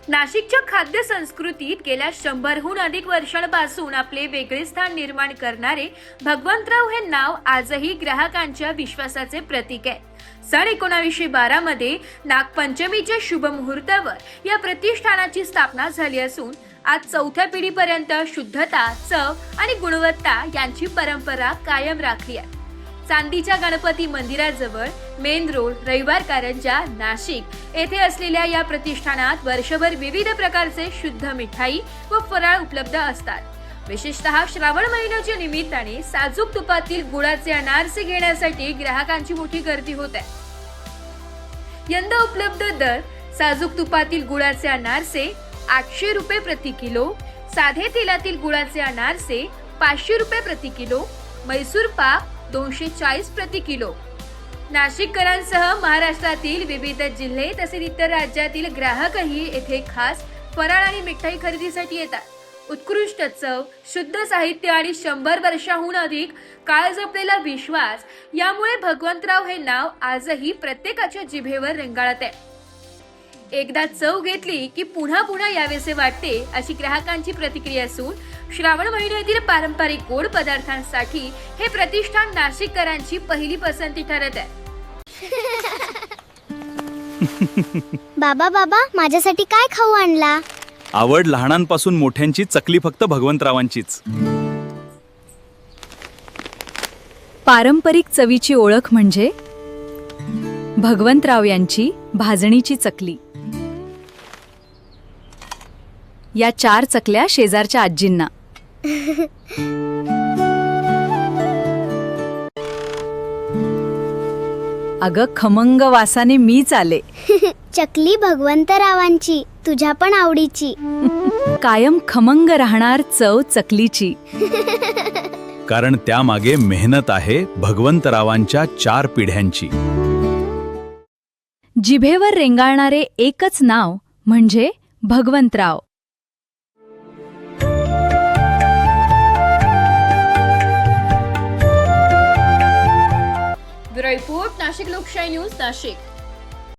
नाशिकच्या खाद्य संस्कृतीत गेल्या 100हून अधिक वर्षांपासून आपले वेगळे स्थान निर्माण करणारे भगवंतराव हे नाव आजही ग्राहकांच्या विश्वासाचे प्रतीक आहे। सन 1912 मध्ये नागपंचमीच्या शुभ मुहूर्तावर या प्रतिष्ठानाची स्थापना झाली असून आज चौथ्या पिढीपर्यंत शुद्धता, चव आणि गुणवत्ता यांची परंपरा कायम राखली आहे। चांदीच्या गणपती मंदिराजवळ मेन रोड, रविवार कारंजा, नाशिक येथे असलेल्या या प्रतिष्ठानात वर्षभर विविध प्रकारचे शुद्ध मिठाई व फराळ उपलब्ध असतात। विशेषतः श्रावण महिन्याच्या निमित्ताने साजूक तुपातील गुळाचे अनारसे घेण्यासाठी ग्राहकांची मोठी गर्दी होत आहे। यंदा उपलब्ध दर: साजूक तुपातील गुळाचे अनारसे 800 रुपये प्रति किलो, साधे तेलातील गुळाचे अनारसे 500 रुपये प्रति किलो, मैसूर पाक 240 प्रति किलो। नाशिककरांसह महाराष्ट्रातील विविध जिल्हे तसेच इतर राज्यातील ग्राहकही येथे खास फराळ आणि मिठाई खरेदीसाठी येतात। उत्कृष्ट चव, शुद्ध साहित्य आणि 100 वर्षांहून अधिक काळ जपलेला विश्वास यामुळे भगवंतराव हे नाव आजही प्रत्येकाच्या जिभेवर रेंगाळत आहे। एकदा चव घेतली की पुन्हा पुन्हा यावेसे वाटते, अशी ग्राहकांची प्रतिक्रिया असून श्रावण महिन्यातील पारंपरिक गोड पदार्थांसाठी हे प्रतिष्ठान नाशिककरांची पहिली पसंती ठरत आहे। बाबा बाबा माझ्यासाठी काय खाऊ आणला? आवड लहानांपासून मोठ्यांची चकली फक्त भगवंतरावांचीच। पारंपरिक चवीची ओळख म्हणजे भगवंतराव यांची भाजणीची चकली। या 4 चकल्या शेजारच्या आजींना। अगं खमंग वासाने मीच आले। चकली भगवंतरावांची, तुझ्या पण आवडीची। कायम खमंग राहणार चव चकलीची। कारण त्यामागे मेहनत आहे भगवंतरावांच्या 4 पिढ्यांची। जिभेवर रेंगाळणारे एकच नाव म्हणजे भगवंतराव। ब्युरो रिपोर्ट, नाशिक लोकशाही न्यूज, नाशिक।